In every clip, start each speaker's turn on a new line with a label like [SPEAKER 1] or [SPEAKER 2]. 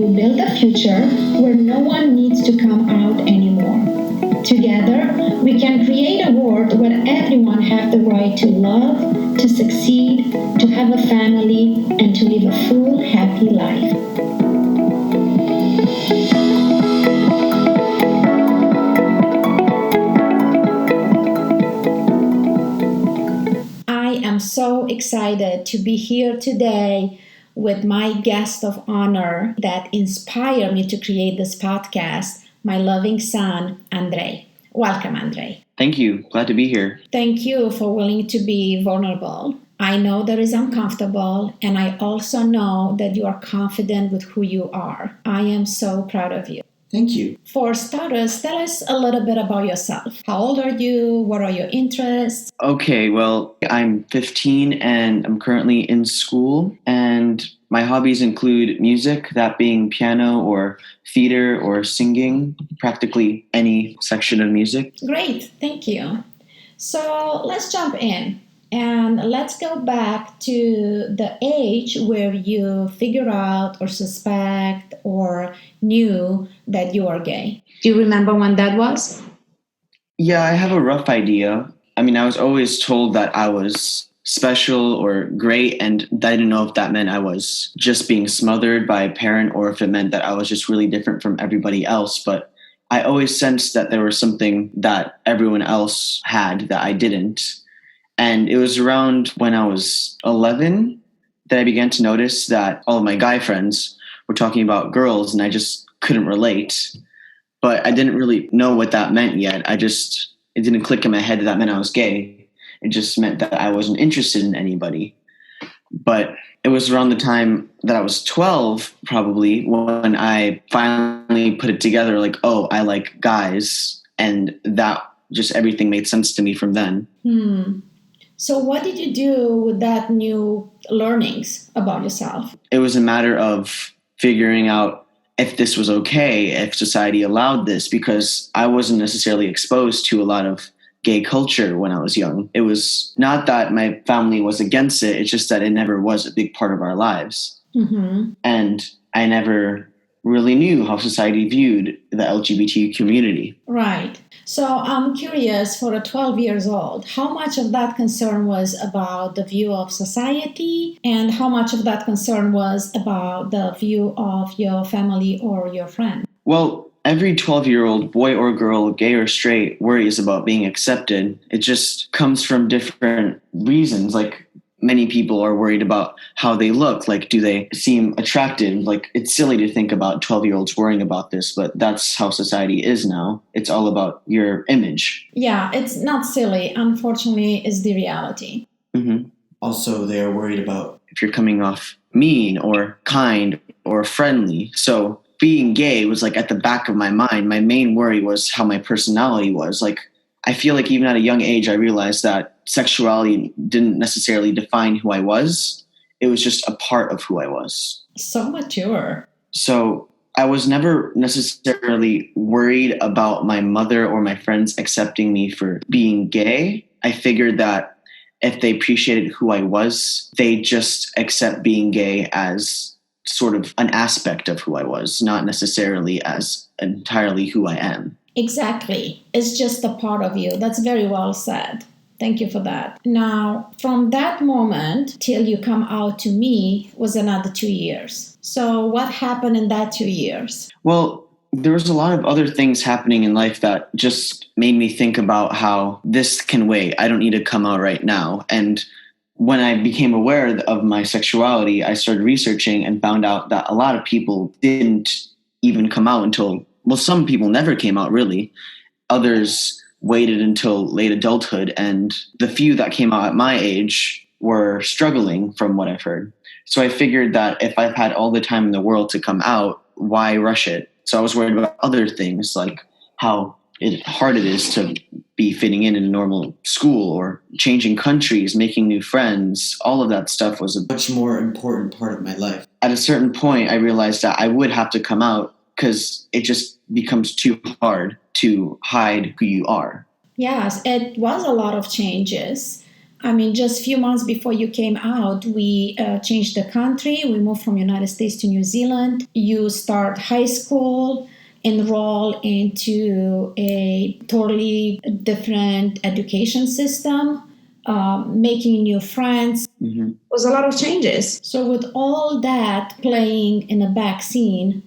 [SPEAKER 1] to build a future where no one needs to come out anymore. Together, we can create a world where everyone has the right to love, to succeed, to have a family, and to live a full, happy life. I am so excited to be here today with my guest of honor that inspired me to create this podcast, my loving son, Andrei. Welcome, Andrei.
[SPEAKER 2] Thank you. Glad to be here.
[SPEAKER 1] Thank you for willing to be vulnerable. I know that is uncomfortable, and I also know that you are confident with who you are. I am so proud of you.
[SPEAKER 2] Thank you.
[SPEAKER 1] For starters, tell us a little bit about yourself. How old are you? What are your interests?
[SPEAKER 2] Okay, well, I'm 15 and I'm currently in school, and my hobbies include music, that being piano or theater or singing, practically any section of music.
[SPEAKER 1] Great, thank you. So let's jump in and let's go back to the age where you figure out or suspect or knew that you are gay. Do you remember when that was?
[SPEAKER 2] Yeah, I have a rough idea. I mean, I was always told that I was special or great, and I didn't know if that meant I was just being smothered by a parent or if it meant that I was just really different from everybody else. But I always sensed that there was something that everyone else had that I didn't. And it was around when I was 11 that I began to notice that all of my guy friends were talking about girls, and I just couldn't relate. But I didn't really know what that meant yet. It didn't click in my head that meant I was gay. It just meant that I wasn't interested in anybody. But it was around the time that I was 12, probably, when I finally put it together, like, oh, I like guys. And that just everything made sense to me from then.
[SPEAKER 1] So what did you do with that new learnings about yourself?
[SPEAKER 2] It was a matter of figuring out if this was okay, if society allowed this, because I wasn't necessarily exposed to a lot of gay culture when I was young. It was not that my family was against it, it's just that it never was a big part of our lives.
[SPEAKER 1] Mm-hmm.
[SPEAKER 2] And I never really knew how society viewed the LGBT community.
[SPEAKER 1] Right. So I'm curious, for a 12 years old, how much of that concern was about the view of society and how much of that concern was about the view of your family or your friend?
[SPEAKER 2] Well, every 12-year-old boy or girl, gay or straight, worries about being accepted. It just comes from different reasons. Like, many people are worried about how they look. Like, do they seem attractive? Like, it's silly to think about 12-year-olds worrying about this, but that's how society is now. It's all about your image.
[SPEAKER 1] Yeah, it's not silly. Unfortunately, it's the reality.
[SPEAKER 2] Mm-hmm. Also, they are worried about if you're coming off mean or kind or friendly. So being gay was like at the back of my mind. My main worry was how my personality was. Like, I feel like even at a young age, I realized that sexuality didn't necessarily define who I was. It was just a part of who I was.
[SPEAKER 1] So mature.
[SPEAKER 2] So I was never necessarily worried about my mother or my friends accepting me for being gay. I figured that if they appreciated who I was, they just accept being gay as sort of an aspect of who I was, not necessarily as entirely who I am.
[SPEAKER 1] Exactly. It's just a part of you. That's very well said. Thank you for that. Now, from that moment till you come out to me was another 2 years. So what happened in that 2 years?
[SPEAKER 2] Well, there was a lot of other things happening in life that just made me think about how this can wait. I don't need to come out right now. And when I became aware of my sexuality, I started researching and found out that a lot of people didn't even come out until, well, some people never came out really. Others waited until late adulthood, and the few that came out at my age were struggling from what I've heard. So I figured that if I've had all the time in the world to come out, why rush it? So I was worried about other things, like how hard it is to be fitting in a normal school or changing countries, making new friends. All of that stuff was a much more important part of my life. At a certain point, I realized that I would have to come out because it just becomes too hard to hide who you are.
[SPEAKER 1] Yes, it was a lot of changes. I mean, just a few months before you came out, we changed the country. We moved from United States to New Zealand. You start high school, enroll into a totally different education system, making new friends.
[SPEAKER 2] Mm-hmm.
[SPEAKER 1] Was a lot of changes. So with all that playing in a back scene,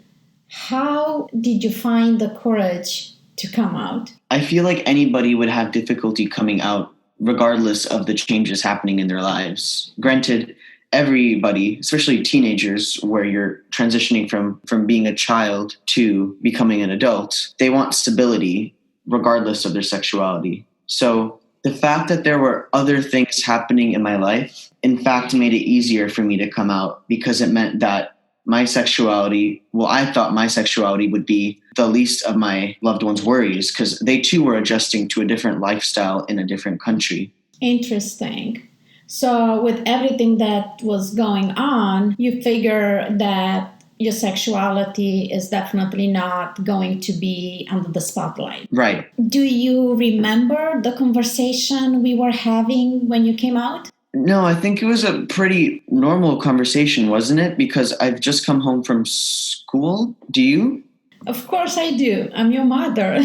[SPEAKER 1] how did you find the courage to come out?
[SPEAKER 2] I feel like anybody would have difficulty coming out regardless of the changes happening in their lives. Granted, everybody, especially teenagers, where you're transitioning from being a child to becoming an adult, they want stability regardless of their sexuality. So the fact that there were other things happening in my life, in fact, made it easier for me to come out because it meant that my sexuality, well, I thought my sexuality would be the least of my loved ones' worries because they too were adjusting to a different lifestyle in a different country.
[SPEAKER 1] Interesting. So, with everything that was going on, you figure that your sexuality is definitely not going to be under the spotlight.
[SPEAKER 2] Right.
[SPEAKER 1] Do you remember the conversation we were having when you came out?
[SPEAKER 2] No, I think it was a pretty normal conversation, wasn't it? Because I've just come home from school. Do you?
[SPEAKER 1] Of course I do. I'm your mother.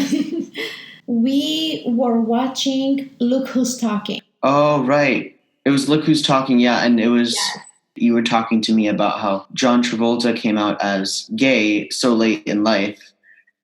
[SPEAKER 1] We were watching Look Who's Talking.
[SPEAKER 2] Oh, right. It was Look Who's Talking, yeah. And it was, you were talking to me about how John Travolta came out as gay so late in life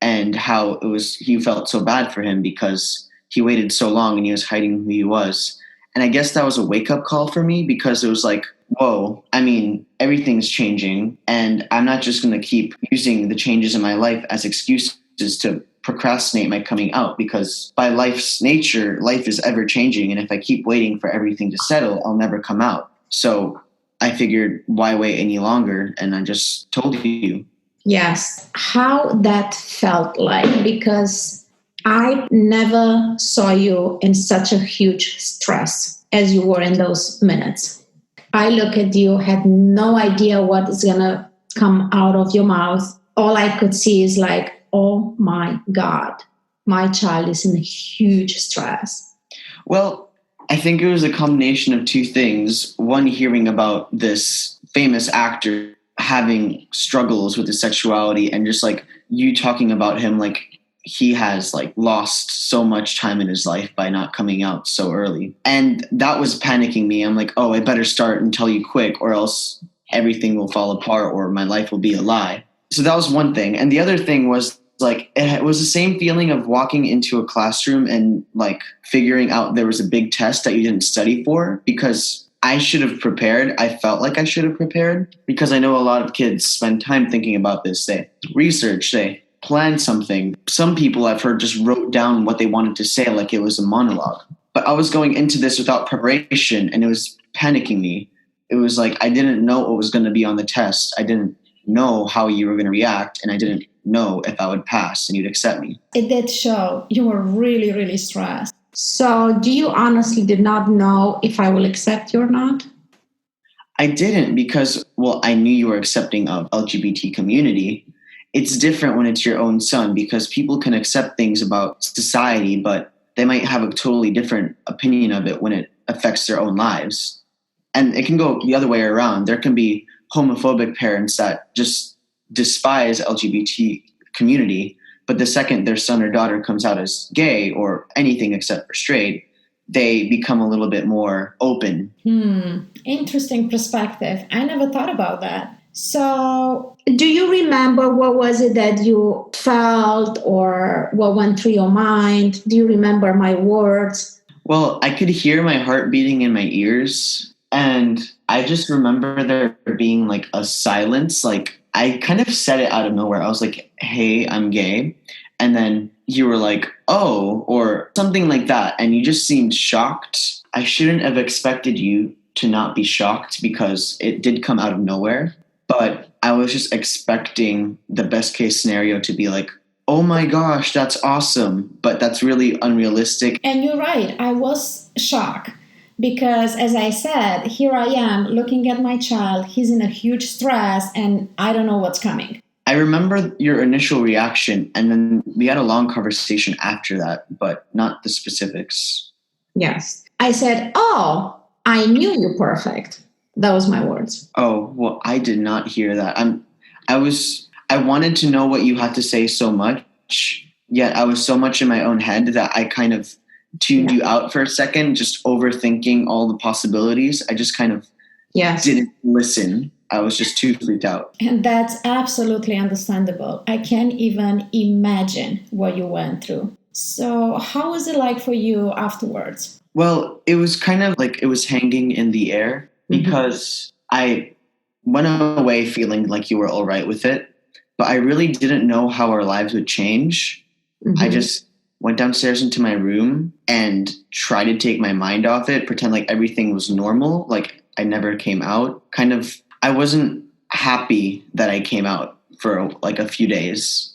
[SPEAKER 2] and how he felt so bad for him because he waited so long and he was hiding who he was. And I guess that was a wake-up call for me because it was like, whoa, I mean, everything's changing and I'm not just going to keep using the changes in my life as excuses to procrastinate my coming out because by life's nature, life is ever changing. And if I keep waiting for everything to settle, I'll never come out. So I figured, why wait any longer? And I just told you. Yes.
[SPEAKER 1] How that felt like, because I never saw you in such a huge stress as you were in those minutes. I look at you, had no idea what is going to come out of your mouth. All I could see is like, oh my God, my child is in a huge stress.
[SPEAKER 2] Well, I think it was a combination of two things. One, hearing about this famous actor having struggles with his sexuality and just like you talking about him like he has like lost so much time in his life by not coming out so early. And that was panicking me. I'm like, oh, I better start and tell you quick or else everything will fall apart or my life will be a lie. So that was one thing. And the other thing was like, it was the same feeling of walking into a classroom and like figuring out there was a big test that you didn't study for because I should have prepared. I felt like I should have prepared because I know a lot of kids spend time thinking about this. They research, they plan something. Some people I've heard just wrote down what they wanted to say like it was a monologue. But I was going into this without preparation and it was panicking me. It was like I didn't know what was going to be on the test. I didn't know how you were going to react and I didn't know if I would pass and you'd accept me.
[SPEAKER 1] It did show you were really, really stressed. So do you honestly did not know if I will accept you or not?
[SPEAKER 2] I didn't because, well, I knew you were accepting of LGBT community. It's different when it's your own son because people can accept things about society, but they might have a totally different opinion of it when it affects their own lives. And it can go the other way around. There can be homophobic parents that just despise LGBT community, but the second their son or daughter comes out as gay or anything except for straight, they become a little bit more open.
[SPEAKER 1] Interesting perspective. I never thought about that. So, do you remember what was it that you felt or what went through your mind? Do you remember my words?
[SPEAKER 2] Well, I could hear my heart beating in my ears. And I just remember there being like a silence. Like I kind of said it out of nowhere. I was like, hey, I'm gay. And then you were like, oh, or something like that. And you just seemed shocked. I shouldn't have expected you to not be shocked because it did come out of nowhere. But I was just expecting the best case scenario to be like, oh my gosh, that's awesome. But that's really unrealistic.
[SPEAKER 1] And you're right. I was shocked because, as I said, here I am looking at my child. He's in a huge stress and I don't know what's coming.
[SPEAKER 2] I remember your initial reaction, and then we had a long conversation after that, but not the specifics.
[SPEAKER 1] Yes. I said, oh, I knew you perfect. That was my words.
[SPEAKER 2] Oh, well, I did not hear that. I wanted to know what you had to say so much, yet I was so much in my own head that I kind of tuned you out for a second, just overthinking all the possibilities. I just kind of didn't listen. I was just too freaked out.
[SPEAKER 1] And that's absolutely understandable. I can't even imagine what you went through. So, how was it like for you afterwards?
[SPEAKER 2] Well, it was kind of like it was hanging in the air because I went away feeling like you were all right with it, but I really didn't know how our lives would change. I just went downstairs into my room and tried to take my mind off it, pretend like everything was normal, like I never came out. I wasn't happy that I came out for like a few days.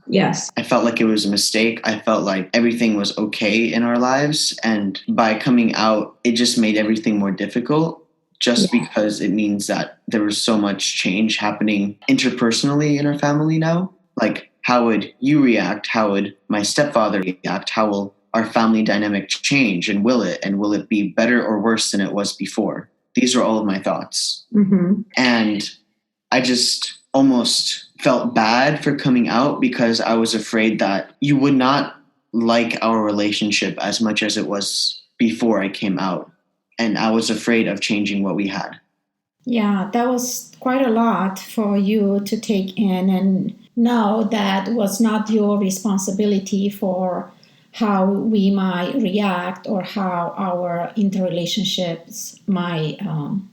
[SPEAKER 1] Yes.
[SPEAKER 2] I felt like it was a mistake. I felt like everything was okay in our lives. And by coming out, it just made everything more difficult just because it means that there was so much change happening interpersonally in our family now. Like, how would you react? How would my stepfather react? How will our family dynamic change? And will it? And will it be better or worse than it was before? These were all of my thoughts. And I just almost felt bad for coming out because I was afraid that you would not like our relationship as much as it was before I came out. And I was afraid of changing what we had.
[SPEAKER 1] Yeah, that was quite a lot for you to take in and know that was not your responsibility for how we might react or how our interrelationships might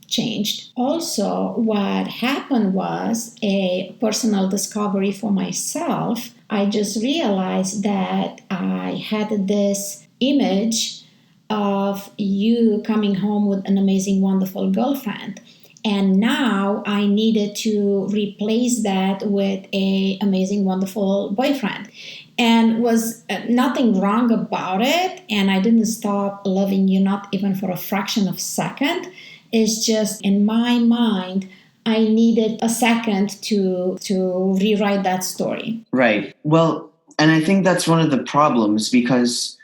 [SPEAKER 1] change. Also, what happened was a personal discovery for myself. I just realized that I had this image of you coming home with an amazing, wonderful girlfriend. And now I needed to replace that with a amazing, wonderful boyfriend. And was nothing wrong about it. And I didn't stop loving you, not even for a fraction of a second. It's just in my mind, I needed a second to rewrite that story.
[SPEAKER 2] Right. Well, and I think that's one of the problems because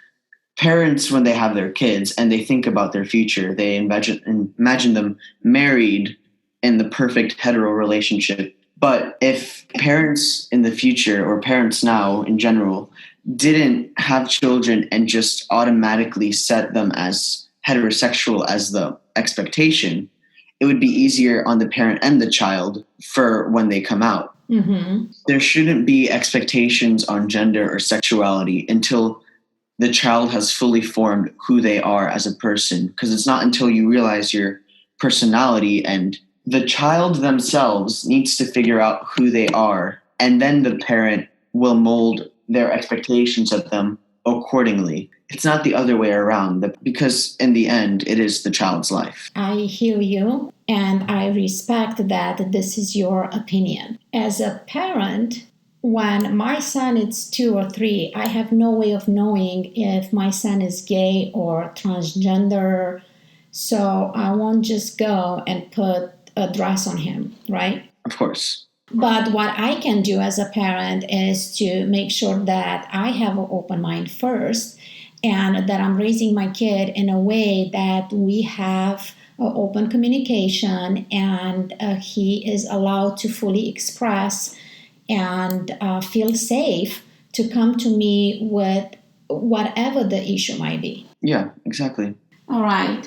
[SPEAKER 2] parents, when they have their kids and they think about their future, they imagine them married in the perfect hetero relationship. But if parents in the future or parents now in general didn't have children and just automatically set them as heterosexual as the expectation, it would be easier on the parent and the child for when they come out. There shouldn't be expectations on gender or sexuality until the child has fully formed who they are as a person, because it's not until you realize your personality, and the child themselves needs to figure out who they are, and then the parent will mold their expectations of them accordingly. It's not the other way around, because in the end, it is the child's life.
[SPEAKER 1] I hear you, and I respect that this is your opinion. As a parent, when my son is 2 or 3, I have no way of knowing if my son is gay or transgender. So I won't just go and put a dress on him, right?
[SPEAKER 2] Of course.
[SPEAKER 1] But what I can do as a parent is to make sure that I have an open mind first and that I'm raising my kid in a way that we have open communication and he is allowed to fully express and feel safe to come to me with whatever the issue might be.
[SPEAKER 2] Yeah, exactly.
[SPEAKER 1] All right.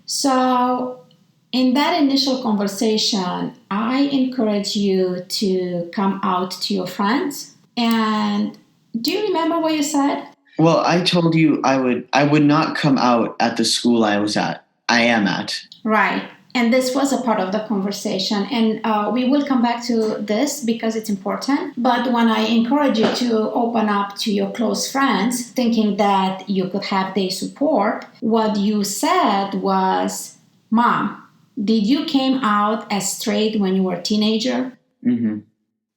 [SPEAKER 1] So in that initial conversation, I encourage you to come out to your friends. And do you remember what you said?
[SPEAKER 2] Well, I told you I would not come out at the school I am at.
[SPEAKER 1] Right. And this was a part of the conversation. And we will come back to this because it's important. But when I encourage you to open up to your close friends, thinking that you could have their support, what you said was, Mom, did you came out as straight when you were a teenager?
[SPEAKER 2] Mm-hmm.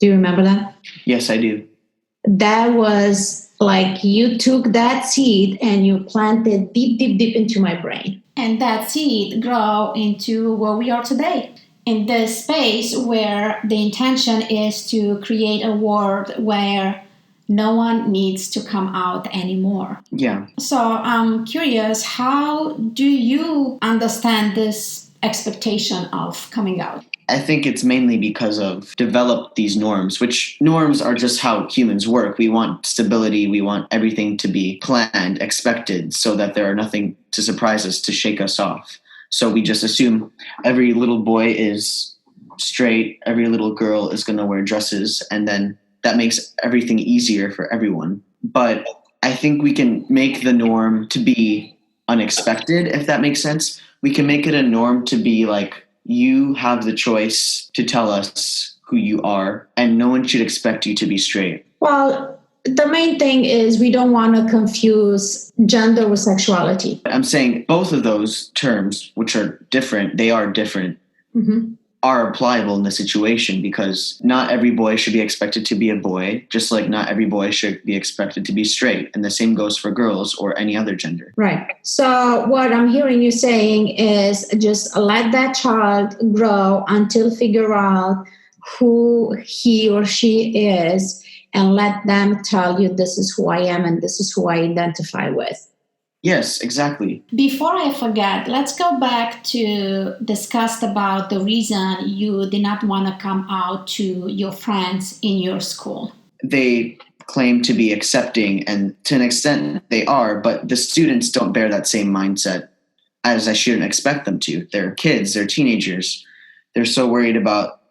[SPEAKER 1] Do you remember that?
[SPEAKER 2] Yes, I do.
[SPEAKER 1] That was like you took that seed and you planted deep, deep, deep into my brain. And that seed grew into where we are today. In this space where the intention is to create a world where No one needs to come out anymore.
[SPEAKER 2] Yeah.
[SPEAKER 1] So I'm curious, how do you understand this expectation of coming out?
[SPEAKER 2] I think it's mainly because of developed these norms, which norms are just how humans work. We want stability. We want everything to be planned, expected, so that there are nothing to surprise us, to shake us off. So we just assume every little boy is straight, every little girl is going to wear dresses, and then that makes everything easier for everyone. But I think we can make the norm to be unexpected, if that makes sense. We can make it a norm to be like, you have the choice to tell us who you are, and no one should expect you to be straight.
[SPEAKER 1] Well, the main thing is we don't want to confuse gender with sexuality.
[SPEAKER 2] I'm saying both of those terms, which are different, they are different, are applicable in the situation, because not every boy should be expected to be a boy, just like not every boy should be expected to be straight. And the same goes for girls or any other gender.
[SPEAKER 1] Right. So what I'm hearing you saying is just let that child grow until figure out who he or she is, and let them tell you, this is who I am and this is who I identify with.
[SPEAKER 2] Yes, exactly.
[SPEAKER 1] Before I forget, let's go back to discuss about the reason you did not want to come out to your friends in your school.
[SPEAKER 2] They claim to be accepting, and to an extent they are, but the students don't bear that same mindset, as I shouldn't expect them to. They're kids, they're teenagers. They're so worried about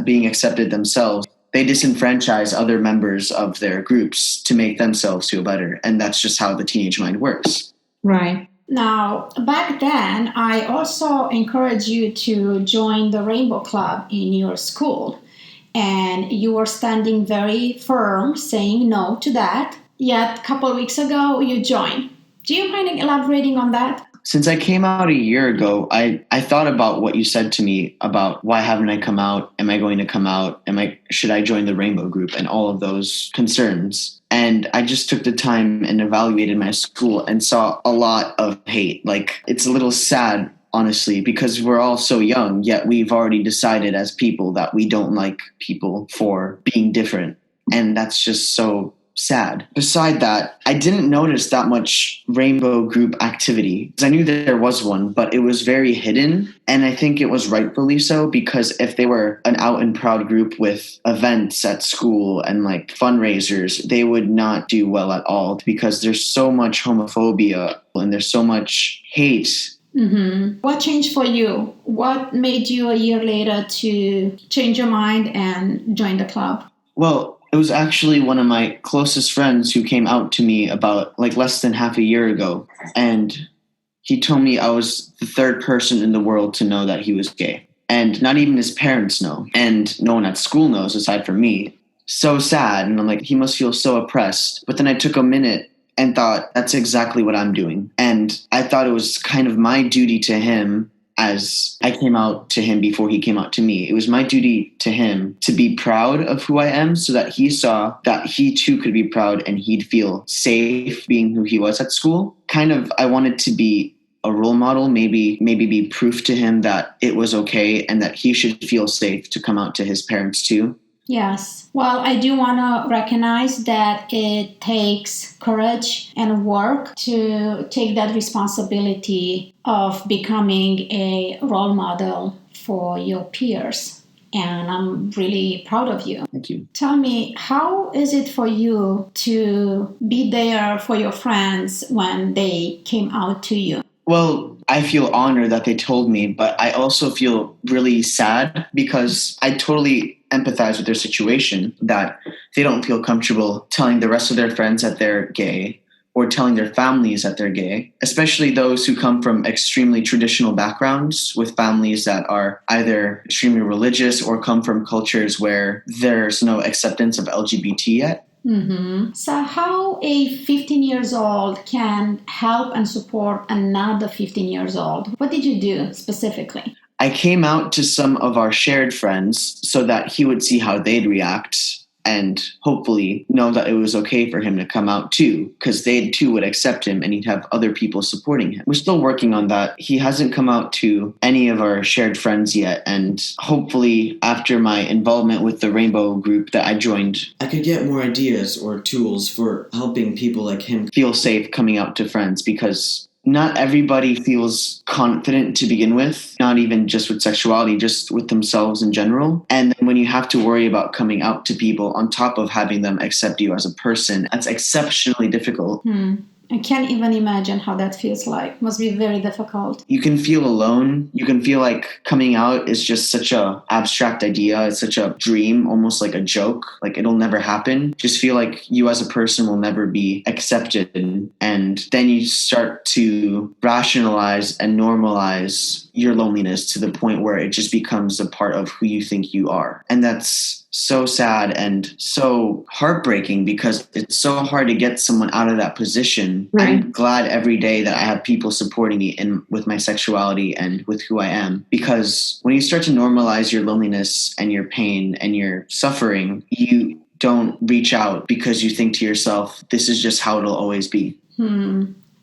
[SPEAKER 2] being accepted themselves. They disenfranchise other members of their groups to make themselves feel better. And that's just how the teenage mind works.
[SPEAKER 1] Right. Now, back then, I also encouraged you to join the Rainbow Club in your school. And you were standing very firm, saying no to that. Yet, a couple of weeks ago, you joined. Do you mind elaborating on that?
[SPEAKER 2] Since I came out a year ago, I thought about what you said to me about why haven't I come out? Am I going to come out? Should I join the Rainbow Group? And all of those concerns. And I just took the time and evaluated my school and saw a lot of hate. Like, it's a little sad, honestly, because we're all so young, yet we've already decided as people that we don't like people for being different. And that's just so sad. Beside that, I didn't notice that much rainbow group activity. I knew that there was one, but it was very hidden. And I think it was rightfully so, because if they were an out and proud group with events at school and like fundraisers, they would not do well at all, because there's so much homophobia and there's so much hate. Mm-hmm. What changed for you? What made you a year later to change your mind and join the club? Well, it was actually one of my closest friends who came out to me about like less than half a year ago. And he told me I was the third person in the world to know that he was gay. And not even his parents know. And no one at school knows aside from me. So sad. And I'm like, he must feel so oppressed. But then I took a minute and thought, that's exactly what I'm doing. And I thought it was kind of my duty to him, as I came out to him before he came out to me. It was my duty to him to be proud of who I am, so that he saw that he too could be proud and he'd feel safe being who he was at school. Kind of, I wanted to be a role model, maybe be proof to him that it was okay and that he should feel safe to come out to his parents too. Yes. Well, I do want to recognize that it takes courage and work to take that responsibility of becoming a role model for your peers. And I'm really proud of you. Thank you. Tell me, how is it for you to be there for your friends when they came out to you? Well, I feel honored that they told me, but I also feel really sad, because I totally empathize with their situation, that they don't feel comfortable telling the rest of their friends that they're gay, or telling their families that they're gay, especially those who come from extremely traditional backgrounds, with families that are either extremely religious or come from cultures where there's no acceptance of LGBT yet. Mm-hmm. So how a 15 years old can help and support another 15 years old? What did you do specifically? I came out to some of our shared friends so that he would see how they'd react. and hopefully know that it was okay for him to come out too, because they too would accept him and he'd have other people supporting him. We're still working on that. He hasn't come out to any of our shared friends yet, and hopefully after my involvement with the Rainbow group that I joined, I could get more ideas or tools for helping people like him feel safe coming out to friends, because not everybody feels confident to begin with, not even just with sexuality, just with themselves in general. And then when you have to worry about coming out to people on top of having them accept you as a person, that's exceptionally difficult.
[SPEAKER 1] I can't even imagine how that feels like. Must be very difficult.
[SPEAKER 2] You can feel alone. You can feel like coming out is just such a abstract idea. It's such a dream, almost like a joke. Like it'll never happen. Just feel like you as a person will never be accepted. And then you start to rationalize and normalize your loneliness to the point where it just becomes a part of who you think you are. And that's so sad and so heartbreaking, because it's so hard to get someone out of that position. Right. I'm glad every day that I have people supporting me with my sexuality and with who I am, because when you start to normalize your loneliness and your pain and your suffering, you don't reach out because you think to yourself, this is just how it'll always be.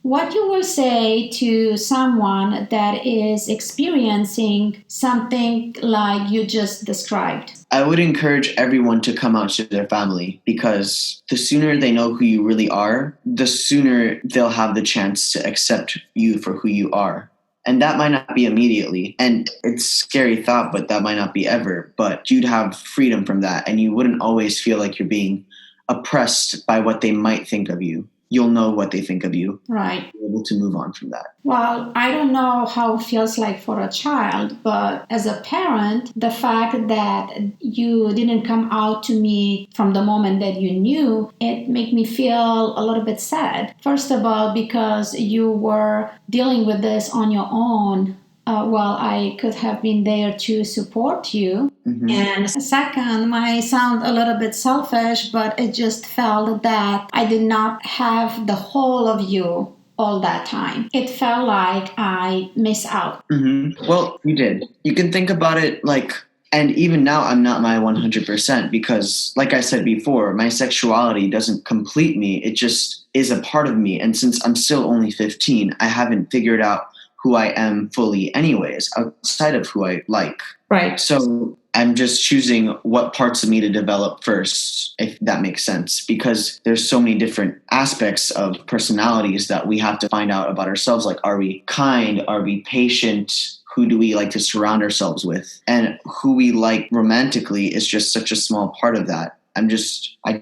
[SPEAKER 1] What you will say to someone that is experiencing something like you just described?
[SPEAKER 2] I would encourage everyone to come out to their family, because the sooner they know who you really are, the sooner they'll have the chance to accept you for who you are. And that might not be immediately. And it's a scary thought, but that might not be ever. But you'd have freedom from that, and you wouldn't always feel like you're being oppressed by what they might think of you. You'll know what they think of you.
[SPEAKER 1] Right.
[SPEAKER 2] You're able to move on from that.
[SPEAKER 1] Well, I don't know how it feels like for a child, but as a parent, the fact that you didn't come out to me from the moment that you knew, it made me feel a little bit sad. First of all, because you were dealing with this on your own. Well, I could have been there to support you. Mm-hmm. And second, might sound a little bit selfish, but it just felt that I did not have the whole of you all that time. It felt like I missed out.
[SPEAKER 2] Mm-hmm. Well, you did. You can think about it like, and even now I'm not my 100%, because like I said before, my sexuality doesn't complete me. It just is a part of me. And since I'm still only 15, I haven't figured out who I am fully anyways, outside of who I like.
[SPEAKER 1] Right.
[SPEAKER 2] So I'm just choosing what parts of me to develop first, if that makes sense, because there's so many different aspects of personalities that we have to find out about ourselves. Like, are we kind? Are we patient? Who do we like to surround ourselves with? And who we like romantically is just such a small part of that. I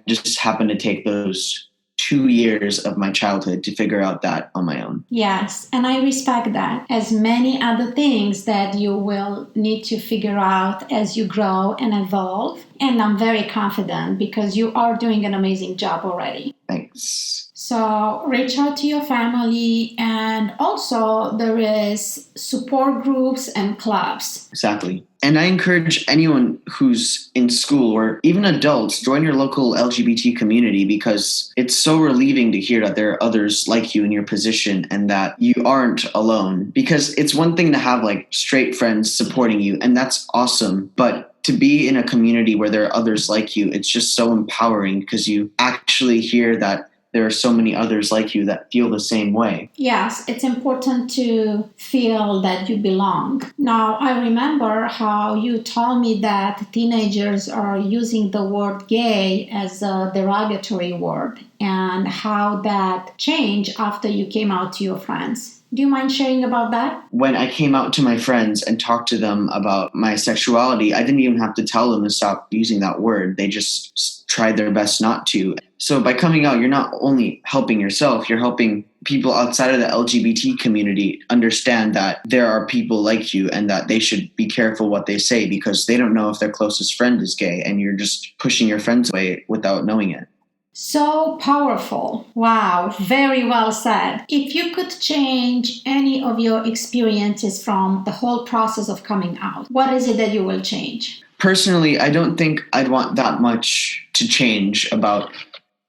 [SPEAKER 2] just happen to take those 2 years of my childhood to figure out that on my own.
[SPEAKER 1] Yes, and I respect that. As many other things that you will need to figure out as you grow and evolve. And I'm very confident because you are doing an amazing job already.
[SPEAKER 2] Thanks.
[SPEAKER 1] So reach out to your family, and also there is support groups and clubs.
[SPEAKER 2] Exactly. And I encourage anyone who's in school or even adults, join your local LGBT community, because it's so relieving to hear that there are others like you in your position and that you aren't alone. Because it's one thing to have like straight friends supporting you, and that's awesome. But to be in a community where there are others like you, it's just so empowering, because you actually hear that there are so many others like you that feel the same way.
[SPEAKER 1] Yes, it's important to feel that you belong. Now, I remember how you told me that teenagers are using the word gay as a derogatory word, and how that changed after you came out to your friends. Do you mind sharing about that?
[SPEAKER 2] When I came out to my friends and talked to them about my sexuality, I didn't even have to tell them to stop using that word. They just tried their best not to. So by coming out, you're not only helping yourself, you're helping people outside of the LGBT community understand that there are people like you and that they should be careful what they say, because they don't know if their closest friend is gay, and you're just pushing your friends away without knowing it.
[SPEAKER 1] So powerful. Wow, very well said. If you could change any of your experiences from the whole process of coming out, what is it that you will change?
[SPEAKER 2] Personally, I don't think I'd want that much to change about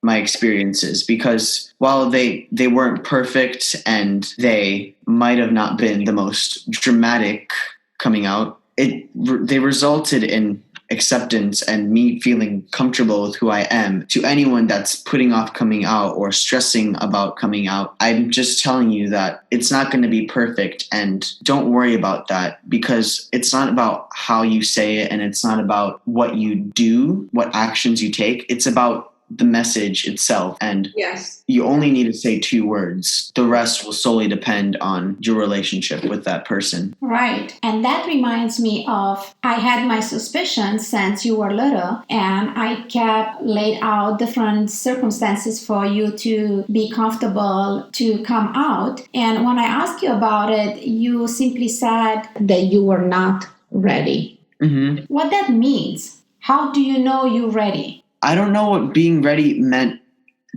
[SPEAKER 2] my experiences, because while they weren't perfect and they might have not been the most dramatic coming out, they resulted in acceptance and me feeling comfortable with who I am. To anyone that's putting off coming out or stressing about coming out, I'm just telling you that it's not going to be perfect, and don't worry about that, because it's not about how you say it and it's not about what you do, what actions you take. It's about the message itself, and
[SPEAKER 1] Yes.
[SPEAKER 2] you only need to say 2 words. The rest will solely depend on your relationship with that person.
[SPEAKER 1] Right. And that reminds me of, I had my suspicions since you were little, and I kept laid out different circumstances for you to be comfortable to come out. And when I asked you about it, you simply said that you were not ready.
[SPEAKER 2] Mm-hmm.
[SPEAKER 1] What that means? How do you know you're ready?
[SPEAKER 2] I don't know what being ready meant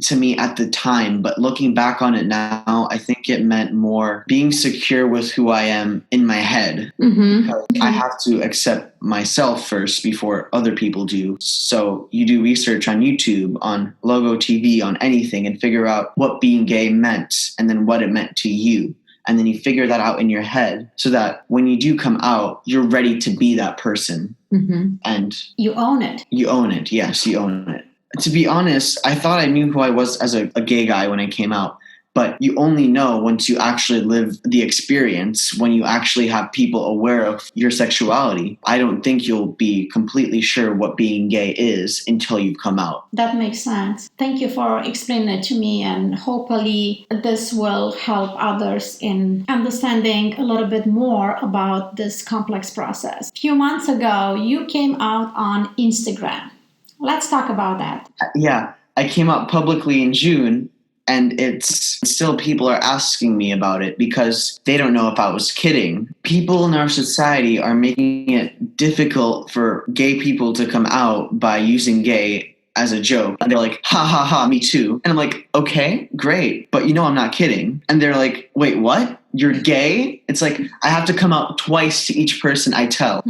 [SPEAKER 2] to me at the time, but looking back on it now, I think it meant more being secure with who I am in my head.
[SPEAKER 1] Mm-hmm.
[SPEAKER 2] I have to accept myself first before other people do. So you do research on YouTube, on Logo TV, on anything, and figure out what being gay meant and then what it meant to you. And then you figure that out in your head so that when you do come out, you're ready to be that person.
[SPEAKER 1] Mm-hmm.
[SPEAKER 2] And
[SPEAKER 1] you own it.
[SPEAKER 2] You own it. Yes, you own it. To be honest, I thought I knew who I was as a gay guy when I came out. But you only know once you actually live the experience, when you actually have people aware of your sexuality. I don't think you'll be completely sure what being gay is until you come out.
[SPEAKER 1] That makes sense. Thank you for explaining it to me, and hopefully this will help others in understanding a little bit more about this complex process. A few months ago, you came out on Instagram. Let's talk about that.
[SPEAKER 2] Yeah, I came out publicly in June. And it's still people are asking me about it because they don't know if I was kidding. People in our society are making it difficult for gay people to come out by using gay as a joke. And they're like, ha ha ha, me too. And I'm like, okay, great. But I'm not kidding. And they're like, wait, what? You're gay? It's like I have to come out twice to each person I tell.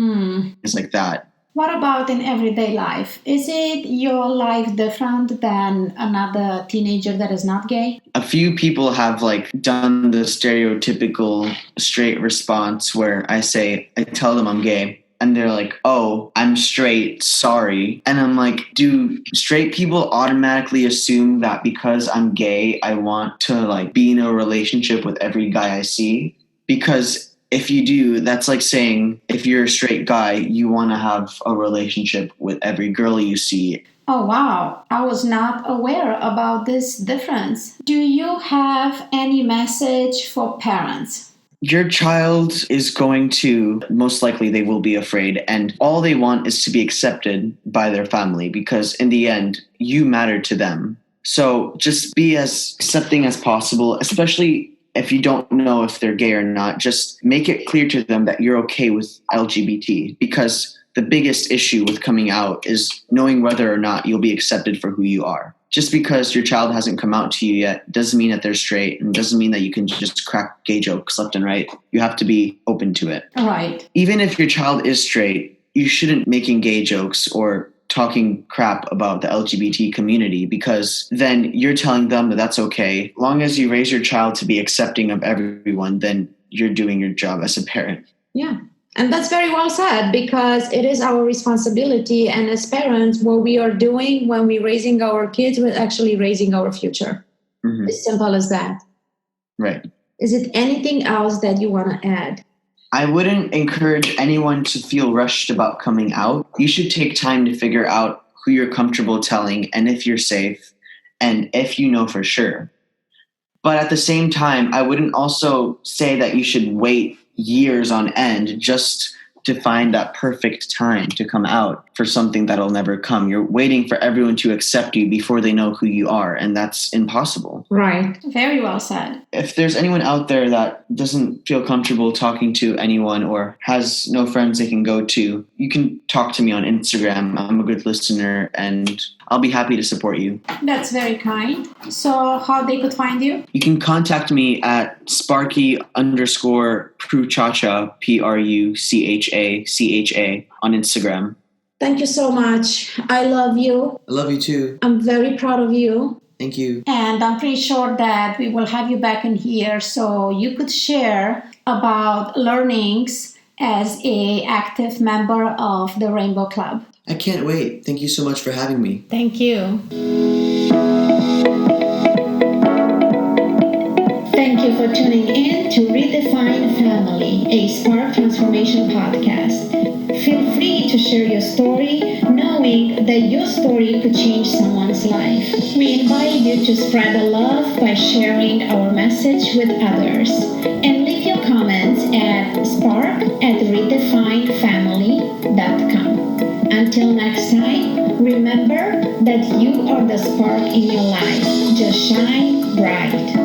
[SPEAKER 2] It's like that.
[SPEAKER 1] What about in everyday life? Is it your life different than another teenager that is not gay?
[SPEAKER 2] A few people have done the stereotypical straight response where I tell them I'm gay. And they're like, oh, I'm straight, sorry. And I'm like, do straight people automatically assume that because I'm gay, I want to be in a relationship with every guy I see? Because if you do, that's like saying if you're a straight guy, you want to have a relationship with every girl you see.
[SPEAKER 1] Oh, wow. I was not aware about this difference. Do you have any message for parents?
[SPEAKER 2] Your child is going to, most likely they will be afraid, and all they want is to be accepted by their family because in the end, you matter to them. So just be as accepting as possible, especially if you don't know if they're gay or not. Just make it clear to them that you're okay with LGBT, because the biggest issue with coming out is knowing whether or not you'll be accepted for who you are. Just because your child hasn't come out to you yet doesn't mean that they're straight, and doesn't mean that you can just crack gay jokes left and right. You have to be open to it.
[SPEAKER 1] Right.
[SPEAKER 2] Even if your child is straight, you shouldn't making gay jokes or talking crap about the LGBT community, because then you're telling them that that's okay. Long as you raise your child to be accepting of everyone, then you're doing your job as a parent.
[SPEAKER 1] Yeah. And that's very well said, because it is our responsibility. And as parents, what we are doing when we're raising our kids, we're actually raising our future. Mm-hmm. As simple as that.
[SPEAKER 2] Right.
[SPEAKER 1] Is it anything else that you want to add?
[SPEAKER 2] I wouldn't encourage anyone to feel rushed about coming out. You should take time to figure out who you're comfortable telling and if you're safe and if you know for sure. But at the same time, I wouldn't also say that you should wait years on end just to find that perfect time to come out for something that'll never come. You're waiting for everyone to accept you before they know who you are, and that's impossible.
[SPEAKER 1] Right. Very well said.
[SPEAKER 2] If there's anyone out there that doesn't feel comfortable talking to anyone or has no friends they can go to, you can talk to me on Instagram. I'm a good listener, and I'll be happy to support you. That's very kind. So how they could find you? You can contact me at Sparky_Pruchacha, PRUCHACHA on Instagram. Thank you so much. I love you. I love you too.
[SPEAKER 1] I'm very proud of you.
[SPEAKER 2] Thank you.
[SPEAKER 1] And I'm pretty sure that we will have you back in here so you could share about learnings as an active member of the Rainbow Club.
[SPEAKER 2] I can't wait. Thank you so much for having me.
[SPEAKER 1] Thank you. Thank you for tuning in to Redefine Family, a Spark Transformation podcast. Feel free to share your story, knowing that your story could change someone's life. We invite you to spread the love by sharing our message with others. And leave your comments at spark@redefinefamily.com. Until next time, remember that you are the spark in your life. Just shine bright.